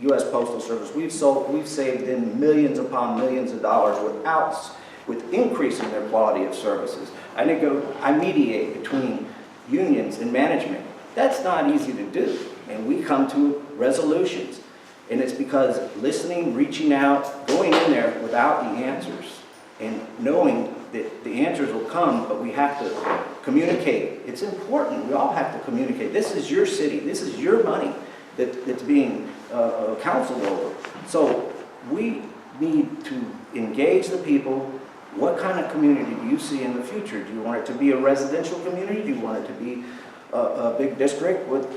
U.S. Postal Service. We've saved them millions upon millions of dollars with increasing their quality of services. I mediate between unions and management. That's not easy to do, and we come to resolutions. And it's because listening, reaching out, going in there without the answers, and knowing that the answers will come, but we have to communicate. It's important. We all have to communicate. This is your city. This is your money that's being counseled over. So we need to engage the people. What kind of community do you see in the future? Do you want it to be a residential community? Do you want it to be a big district with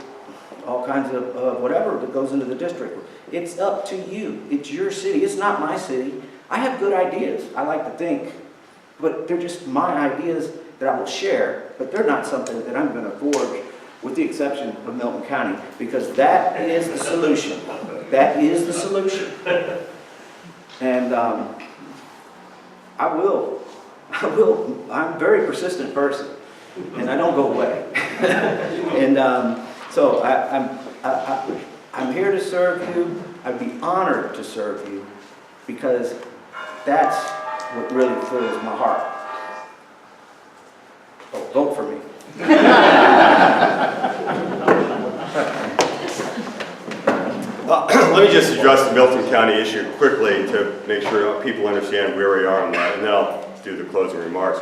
all kinds of whatever that goes into the district? It's up to you. It's your city. It's not my city. I have good ideas, I like to think, but they're just my ideas that I will share, but they're not something that I'm going to forge, with the exception of Milton County, because that is the solution. That is the solution. And I'm a very persistent person, and I don't go away. And so I'm here to serve you. I'd be honored to serve you, because that's what really fills my heart. Oh, vote for me. Let me just address the Milton County issue quickly to make sure people understand where we are on that, and then I'll do the closing remarks.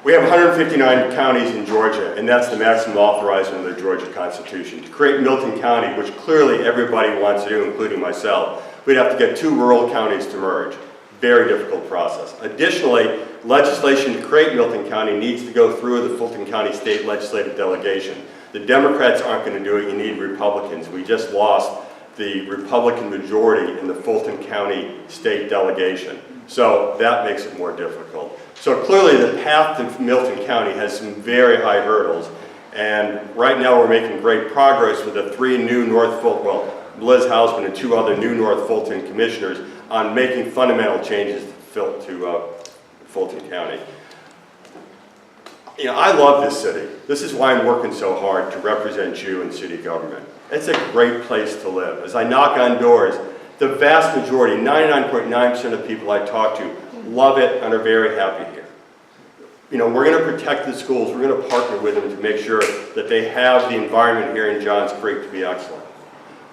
We have 159 counties in Georgia, and that's the maximum authorized under the Georgia Constitution. To create Milton County, which clearly everybody wants to do, including myself, we'd have to get 2 rural counties to merge. Very difficult process. Additionally, legislation to create Milton County needs to go through the Fulton County State Legislative Delegation. The Democrats aren't going to do it, you need Republicans. We just lost the Republican majority in the Fulton County State Delegation. So that makes it more difficult. So clearly the path to Milton County has some very high hurdles. And right now we're making great progress with the 3 new North Fulton, well, Liz Hausman and 2 other new North Fulton commissioners on making fundamental changes to Fulton County. You know, I love this city. This is why I'm working so hard to represent you in city government. It's a great place to live. As I knock on doors, the vast majority, 99.9% of people I talk to, love it and are very happy here. You know, we're going to protect the schools. We're going to partner with them to make sure that they have the environment here in Johns Creek to be excellent.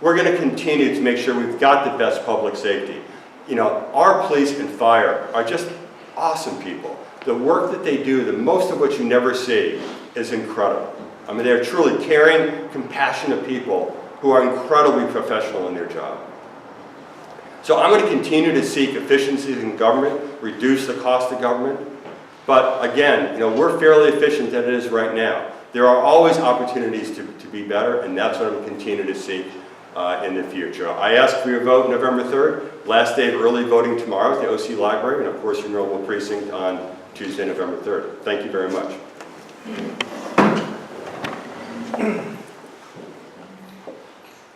We're going to continue to make sure we've got the best public safety. You know, our police and fire are just awesome people. The work that they do, the most of what you never see, is incredible. I mean, they're truly caring, compassionate people who are incredibly professional in their job. So I'm going to continue to seek efficiencies in government, reduce the cost of government. But again, you know, we're fairly efficient as it is right now. There are always opportunities to be better, and that's what I'm going to continue to seek in the future. I ask for your vote November 3rd. Last day of early voting tomorrow at the OC Library, and of course your normal precinct on Tuesday, November 3rd. Thank you very much.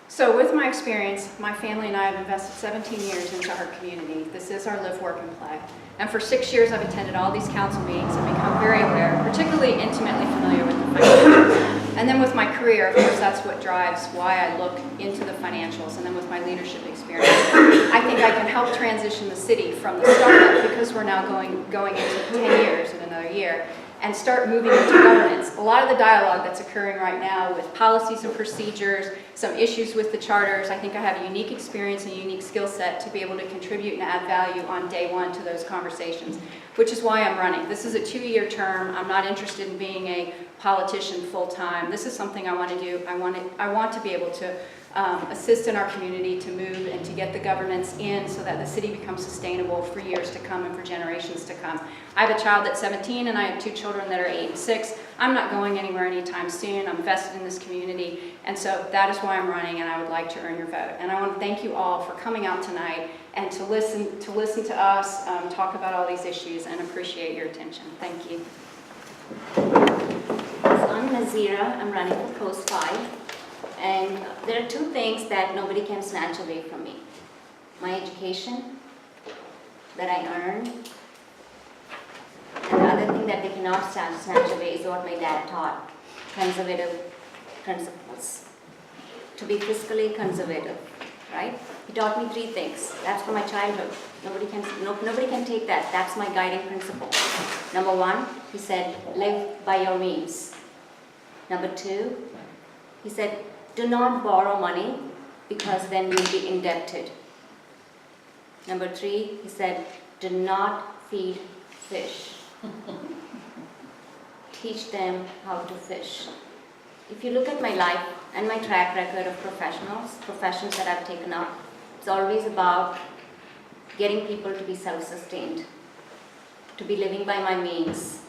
So with my experience, my family and I have invested 17 years into our community. This is our live, work, and play. And for 6 years, I've attended all these council meetings and become very aware, particularly intimately familiar with the financials. And then with my career, of course, that's what drives why I look into the financials. And then with my leadership experience, I think I can help transition the city from the startup, because we're now going into 10 years in another year, and start moving into governance. A lot of the dialogue that's occurring right now with policies and procedures, some issues with the charters, I think I have a unique experience and a unique skill set to be able to contribute and add value on day one to those conversations, which is why I'm running. This is a 2-year term. I'm not interested in being a politician full-time. This is something I want to do. I want to be able to assist in our community to move and to get the governance in so that the city becomes sustainable for years to come and for generations to come. I have a child that's 17 and I have 2 children that are 8 and 6. I'm not going anywhere anytime soon. I'm vested in this community, and so that is why I'm running, and I would like to earn your vote. And I want to thank you all for coming out tonight and to listen to us talk about all these issues, and appreciate your attention. Thank you. I'm Nazira. I'm running for Post 5. And there are 2 things that nobody can snatch away from me. My education that I earned, and the other thing that they cannot snatch away is what my dad taught, conservative principles. To be fiscally conservative, right? right? He taught me 3 things. That's from my childhood. Nobody can take that. That's my guiding principle. Number 1, he said, live by your means. Number 2, he said, do not borrow money because then you'll be indebted. Number 3, he said, do not feed fish. Teach them how to fish. If you look at my life and my track record of professions that I've taken up, it's always about getting people to be self-sustained, to be living by my means,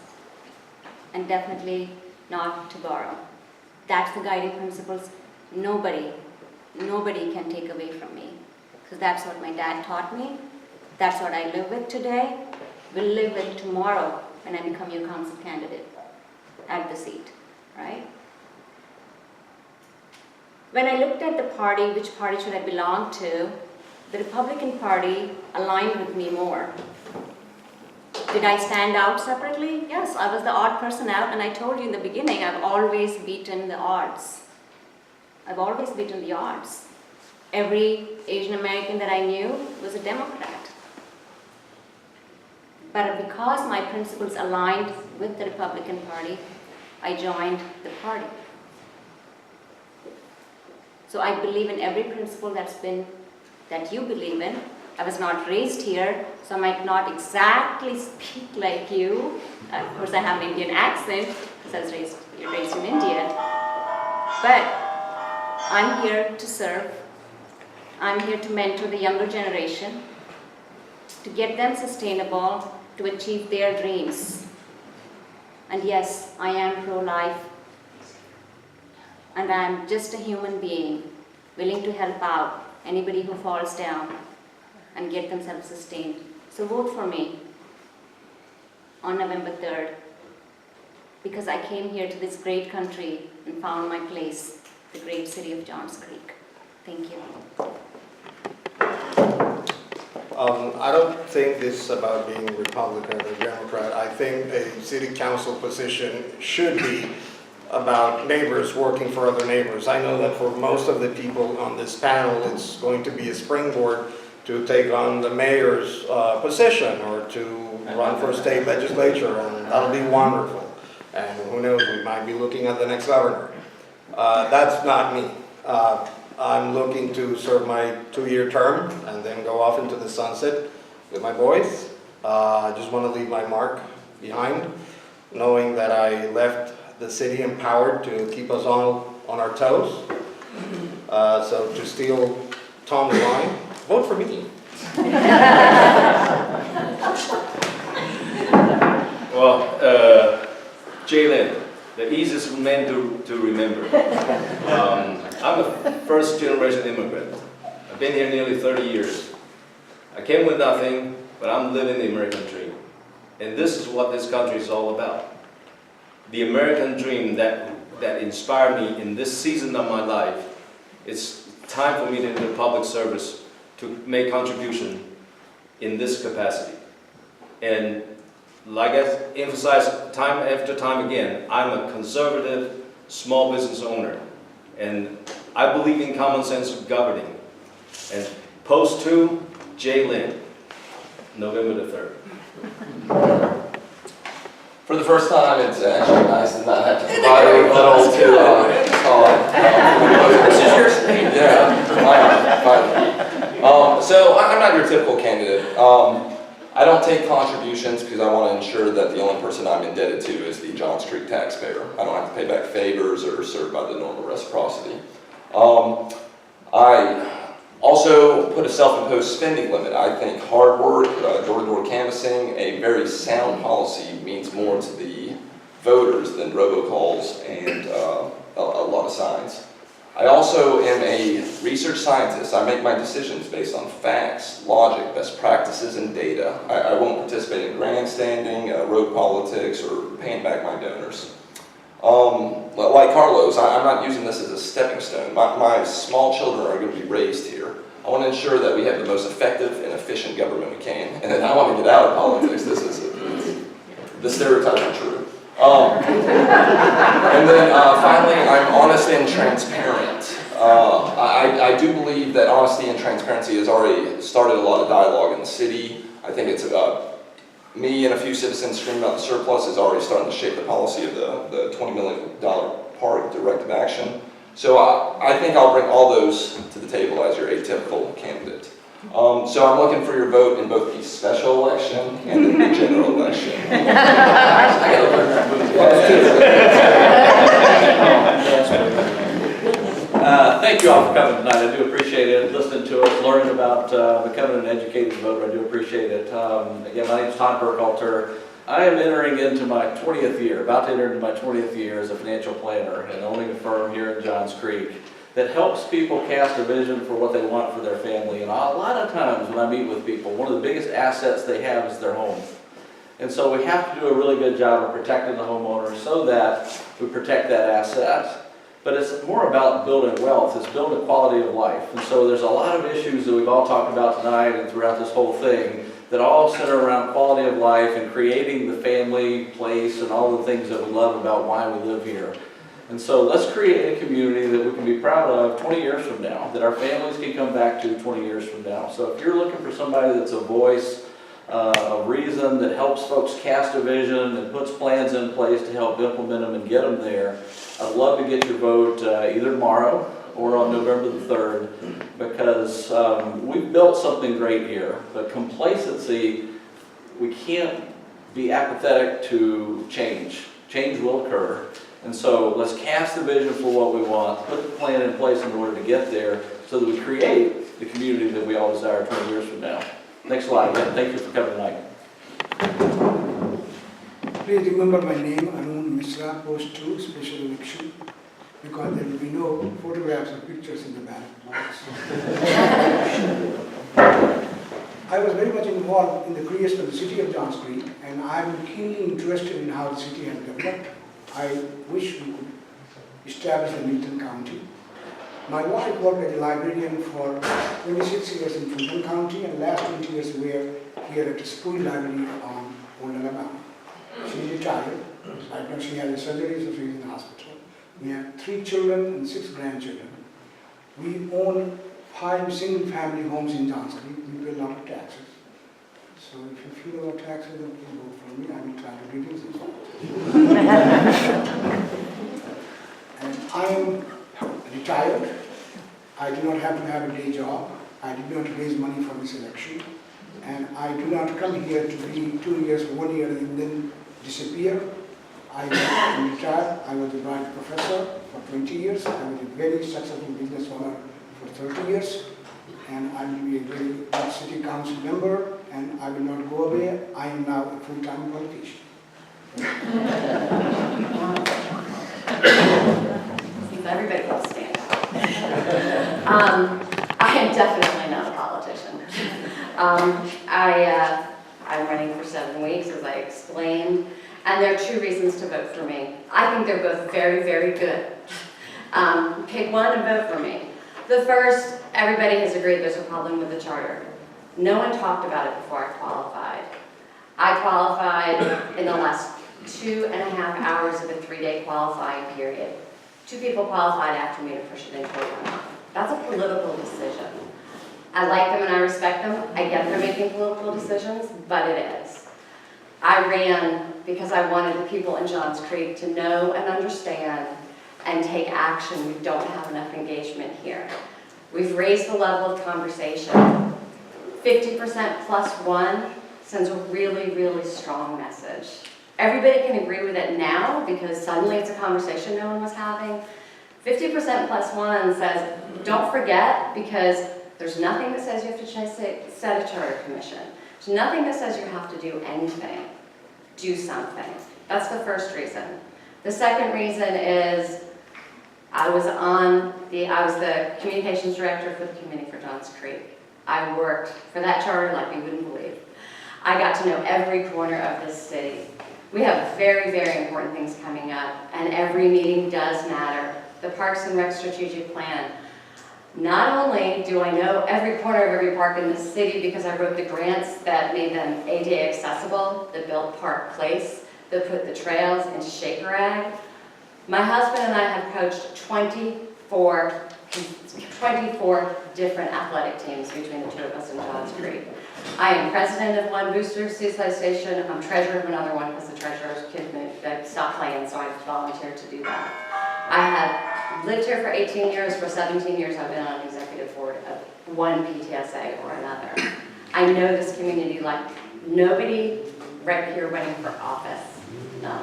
and definitely not to borrow. That's the guiding principles nobody can take away from me. Because that's what my dad taught me. That's what I live with today. Will live with tomorrow when I become your council candidate at the seat, right? When I looked at the party, which party should I belong to, the Republican Party aligned with me more. Did I stand out separately? Yes, I was the odd person out, and I told you in the beginning, I've always beaten the odds. I've always beaten the odds. Every Asian American that I knew was a Democrat. But because my principles aligned with the Republican Party, I joined the party. So I believe in every principle that you believe in. I was not raised here, so I might not exactly speak like you. Of course, I have an Indian accent because I was raised in India. But I'm here to serve. I'm here to mentor the younger generation, to get them sustainable, to achieve their dreams. And yes, I am pro-life. And I'm just a human being, willing to help out anybody who falls down and get themselves sustained. So vote for me on November 3rd, because I came here to this great country and found my place, the great city of Johns Creek. Thank you. I don't think this is about being Republican or Democrat. I think a city council position should be about neighbors working for other neighbors. I know that for most of the people on this panel, it's going to be a springboard to take on the mayor's position or to run for state legislature, and that'll be wonderful. And who knows, we might be looking at the next governor. That's not me. I'm looking to serve my 2-year term and then go off into the sunset with my boys. I just want to leave my mark behind, knowing that I left the city empowered to keep us all on our toes. So to steal Tom's line, vote for me. Well, Jalen, the easiest man to remember. I'm a first-generation immigrant. I've been here nearly 30 years. I came with nothing, but I'm living the American dream. And this is what this country is all about. The American dream that inspired me in this season of my life. It's time for me to enter public service to make contribution in this capacity. And like I emphasize time after time again, I'm a conservative small business owner. And I believe in common sense governing. And post 2, Jay Lynn, November the 3rd. For the first time, it's actually nice to not have to provide a little to Todd. This is your state. Yeah, finally. So I'm not your typical candidate. I don't take contributions because I want to ensure that the only person I'm indebted to is the Johns Creek taxpayer. I don't have to pay back favors or serve by the normal reciprocity. I also put a self-imposed spending limit. I think hard work, door-to-door canvassing, a very sound policy means more to the voters than robocalls and a lot of signs. I also am a research scientist. I make my decisions based on facts, logic, best practices, and data. I won't participate in grandstanding, rogue politics, or paying back my donors. Like Carlos, I'm not using this as a stepping stone. My small children are going to be raised here. I want to ensure that we have the most effective and efficient government we can. And then I want to get out of politics. The stereotypes are true. And then finally, I'm honest and transparent. I I do believe that honesty and transparency has already started a lot of dialogue in the city. I think it's me and a few citizens screaming about the surplus is already starting to shape the policy of the $20 million part directive action. So I think I'll bring all those to the table as your atypical candidate. So I'm looking for your vote in both the special election and in the general election. I gotta learn that move. Thank you all for coming tonight. I do appreciate it, listening to us, learning about becoming an educated voter. I do appreciate it. Again, my name is Todd Burkhalter. I am entering into my 20th year, about to enter into my 20th year as a financial planner and owning a firm here in Johns Creek that helps people cast a vision for what they want for their family. And a lot of times when I meet with people, one of the biggest assets they have is their home. And so we have to do a really good job of protecting the homeowner so that we protect that asset. But it's more about building wealth, it's building quality of life. And so there's a lot of issues that we've all talked about tonight and throughout this whole thing that all center around quality of life and creating the family place and all the things that we love about why we live here. And so let's create a community that we can be proud of 20 years from now, that our families can come back to 20 years from now. So if you're looking for somebody that's a voice, a reason that helps folks cast a vision and puts plans in place to help implement them and get them there, I'd love to get your vote either tomorrow or on November the 3rd, because we've built something great here, but complacency, we can't be apathetic to change. Change will occur. And so let's cast the vision for what we want, put the plan in place in order to get there so that we create the community that we all desire 20 years from now. Thanks a lot again. Thank you for coming tonight. Please remember my name, Arun Misra, post 2, special election, because there will be no photographs or pictures in the ballot box. I was very much involved in the creation of the city of Johns Creek, and I'm keenly interested in how the city has developed. I wish we could establish the Milton County. My wife worked as a librarian for 26 years in Fulton County, and last 20 years were here at the Spoon Library on Old Alabama. She retired. Right now she has a surgery, so she's in the hospital. We have 3 children and 6 grandchildren. We own 5 single-family homes in Johns Creek. We pay a lot of taxes. So if you feel about taxes, then please vote for me. I will try to reduce it. And I am retired. I do not have to have a day job. I did not raise money for this election. And I do not come here to be 2 years, 1 year, and then disappear. I am retired. I was a Bright professor for 20 years. I was a very successful business owner for 30 years. And I will be a very good city council member, and I will not go away. I am now a full-time politician. Everybody will stand up. I am definitely not a politician. I'm running for 7 weeks, as I explained, and there are 2 reasons to vote for me. I think they're both very, very good. Pick one and vote for me. The first, everybody has agreed there's a problem with the charter. No one talked about it before I qualified. I qualified in the last 2.5 hours of a 3-day qualifying period. 2 people qualified after me to push it into a runoff. That's a political decision. I like them and I respect them. I get they're making political decisions, but it is. I ran because I wanted the people in Johns Creek to know and understand and take action. We don't have enough engagement here. We've raised the level of conversation. 50% plus 1 sends a really, really strong message. Everybody can agree with it now because suddenly it's a conversation no one was having. 50% plus 1 says, don't forget, because there's nothing that says you have to set a charter commission. There's nothing that says you have to do anything. Do something. That's the first reason. The second reason is I was the communications director for the Committee for Johns Creek. I worked for that charter like you wouldn't believe. I got to know every corner of this city. We have very, very important things coming up, and every meeting does matter. The Parks and Rec Strategic Plan. Not only do I know every corner of every park in the city because I wrote the grants that made them ADA accessible, that built Park Place, that put the trails into Shaker Ag. My husband and I have coached 24 24 different athletic teams between the two of us in Johns Creek. I am president of one, Booster Seaside Station. I'm treasurer of another one because the treasurer's kid stopped playing, so I volunteered to do that. I have lived here for 18 years. For 17 years, I've been on executive board of one PTSA or another. I know this community like nobody right here running for office. Not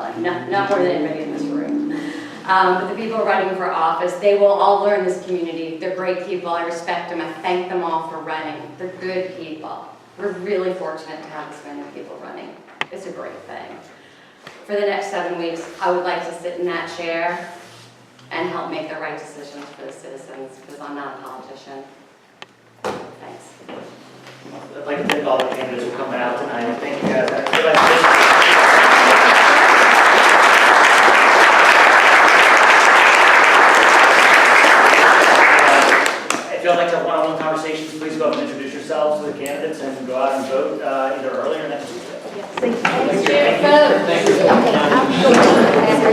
more than anybody in this room. But the people running for office, they will all learn this community. They're great people. I respect them. I thank them all for running. They're good people. We're really fortunate to have this many people running. It's a great thing. For the next 7 weeks, I would like to sit in that chair and help make the right decisions for the citizens, because I'm not a politician. Thanks. I'd like to thank all the candidates for coming out tonight. Thank you guys. I feel like if you'd like to have one-on-one conversations, please go up and introduce yourselves to the candidates and go out and vote either early or